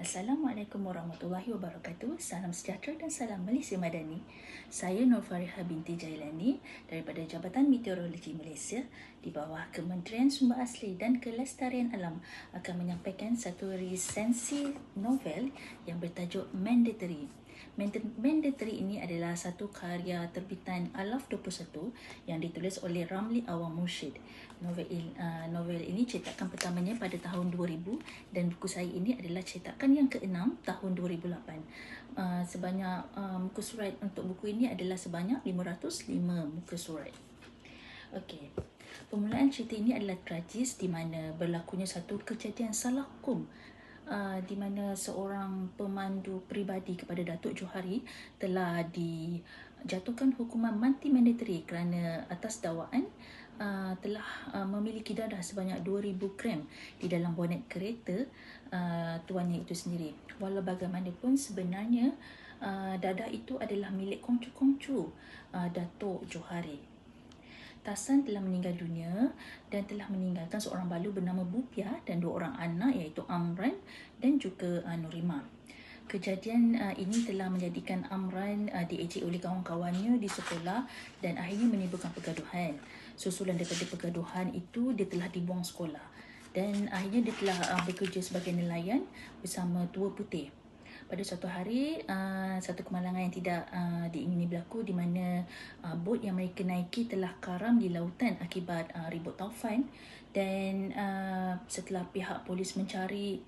Assalamualaikum warahmatullahi wabarakatuh. Salam sejahtera dan salam Malaysia Madani. Saya Nur Fariha binti Jailani daripada Jabatan Meteorologi Malaysia di bawah Kementerian Sumber Asli dan Kelestarian Alam akan menyampaikan satu resensi novel yang bertajuk Mandatory. Mandatory ini adalah satu karya terbitan Alaf 21 yang ditulis oleh Ramli Awang Mursyid. Novel ini cetakan pertamanya pada tahun 2000 dan buku saya ini adalah cetakan yang ke-6 tahun 2008. Sebanyak muka surat untuk buku ini adalah sebanyak 505 muka surat. Okey. Permulaan cerita ini adalah tragis di mana berlakunya satu kejadian salah hukum di mana seorang pemandu peribadi kepada Datuk Johari telah dijatuhkan hukuman mati mandatory kerana atas dakwaan telah memiliki dadah sebanyak 2000 gram di dalam bonet kereta tuannya itu sendiri. Walau bagaimanapun sebenarnya dadah itu adalah milik kongcu-kongcu Datuk Johari. Tasan telah meninggal dunia dan telah meninggalkan seorang balu bernama Bupia dan 2 orang anak iaitu Amran dan juga Nurima. Kejadian ini telah menjadikan Amran diejek oleh kawan-kawannya di sekolah dan akhirnya menimbulkan pergaduhan. Susulan daripada pergaduhan itu, dia telah dibuang sekolah dan akhirnya dia telah bekerja sebagai nelayan bersama Tua Putih. Pada suatu hari, satu kemalangan yang tidak diingini berlaku di mana bot yang mereka naiki telah karam di lautan akibat ribut taufan dan setelah pihak polis mencari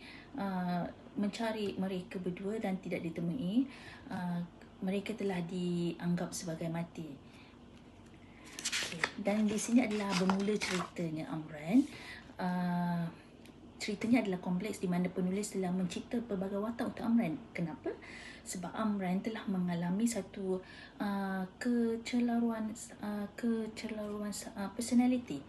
mereka berdua dan tidak ditemui, mereka telah dianggap sebagai mati. Dan di sini adalah bermula ceritanya Amran. Ceritanya adalah kompleks di mana penulis telah mencipta pelbagai watak untuk Amran. Kenapa? Sebab Amran telah mengalami satu kecelaruan personality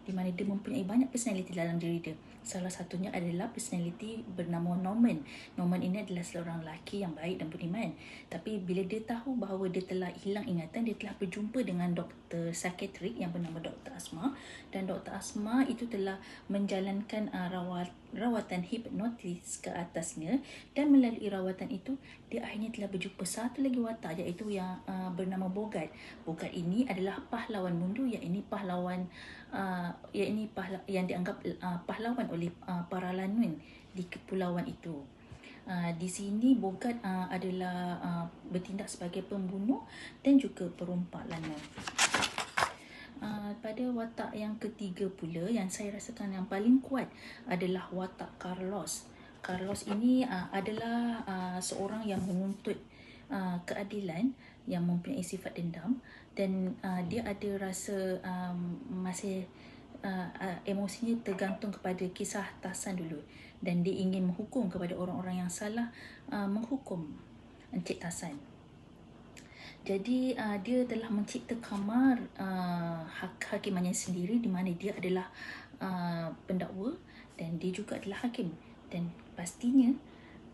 di mana dia mempunyai banyak personality dalam diri dia. Salah satunya adalah personality bernama Norman. Norman ini adalah seorang lelaki yang baik dan beriman. Tapi bila dia tahu bahawa dia telah hilang ingatan, dia telah berjumpa dengan doktor psikiatrik yang bernama Dr. Asma, dan Dr. Asma itu telah menjalankan rawatan hipnotis ke atasnya, dan melalui rawatan itu dia akhirnya telah berjumpa satu lagi watak iaitu yang bernama Bogat. Bogat ini adalah pahlawan mundu, iaitu pahlawan yang dianggap pahlawan oleh para lanun di kepulauan itu. Di sini Bogat adalah bertindak sebagai pembunuh dan juga perompak lanun. Pada watak yang ketiga pula, yang saya rasakan yang paling kuat adalah watak Carlos. Carlos ini adalah seorang yang menuntut keadilan, yang mempunyai sifat dendam, dan dia ada rasa masih emosinya tergantung kepada kisah Tasan dulu, dan dia ingin menghukum kepada orang-orang yang salah menghukum Encik Tasan. Jadi dia telah mencipta kamar hakimannya sendiri di mana dia adalah pendakwa dan dia juga adalah hakim, dan pastinya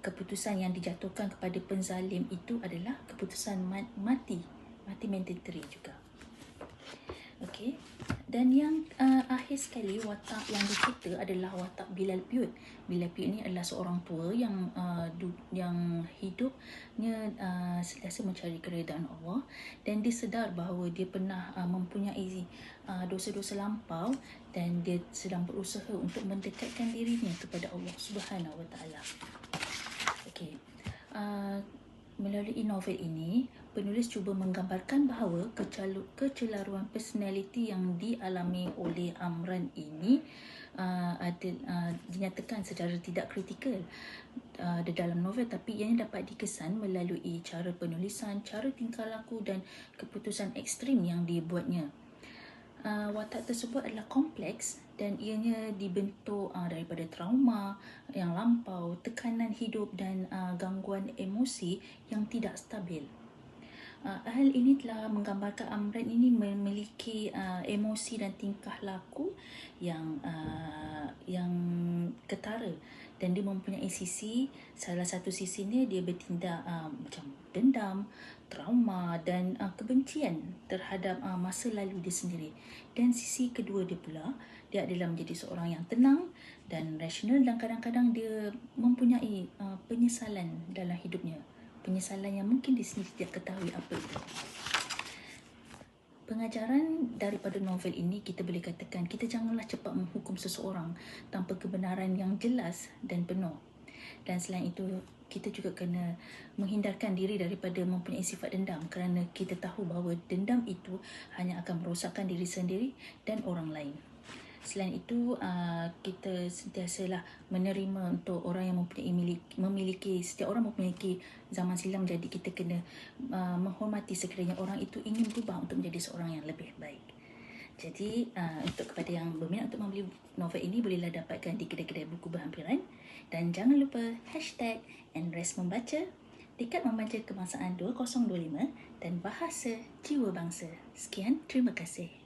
keputusan yang dijatuhkan kepada penzalim itu adalah keputusan mati mandatory juga. Okey. Dan yang akhir sekali, watak yang dicipta adalah watak Bilal Piut. Bilal Piut ini adalah seorang tua yang hidupnya sentiasa mencari keredaan Allah, dan dia sedar bahawa dia pernah mempunyai dosa-dosa lampau dan dia sedang berusaha untuk mendekatkan dirinya kepada Allah Subhanahu Wa Taala. Okey. Melalui novel ini, penulis cuba menggambarkan bahawa kecelaruan personality yang dialami oleh Amran ini dinyatakan secara tidak kritikal di dalam novel, tapi ianya dapat dikesan melalui cara penulisan, cara tingkah laku dan keputusan ekstrim yang dibuatnya. Watak tersebut adalah kompleks dan ianya dibentuk daripada trauma yang lampau, tekanan hidup dan gangguan emosi yang tidak stabil. Hal ini telah menggambarkan Amran ini memiliki emosi dan tingkah laku yang ketara, dan dia mempunyai salah satu sisinya dia bertindak macam dendam, trauma dan kebencian terhadap masa lalu dia sendiri. Dan sisi kedua dia pula, dia adalah menjadi seorang yang tenang dan rasional, dan kadang-kadang dia mempunyai penyesalan dalam hidupnya. Penyesalan yang mungkin di sini tidak ketahui apa itu. Pengajaran daripada novel ini, kita boleh katakan kita janganlah cepat menghukum seseorang tanpa kebenaran yang jelas dan penuh. Dan selain itu, kita juga kena menghindarkan diri daripada mempunyai sifat dendam, kerana kita tahu bahawa dendam itu hanya akan merosakkan diri sendiri dan orang lain. Selain itu, kita sentiasalah menerima untuk orang yang memiliki setiap orang memiliki zaman silam, jadi kita kena menghormati sekiranya orang itu ingin berubah untuk menjadi seorang yang lebih baik. Jadi, untuk kepada yang berminat untuk membeli novel ini, bolehlah dapatkan di kedai-kedai buku berhampiran. Dan jangan lupa #Enres Membaca, Dekat Membaca Kebangsaan 2025 dan Bahasa Jiwa Bangsa. Sekian, terima kasih.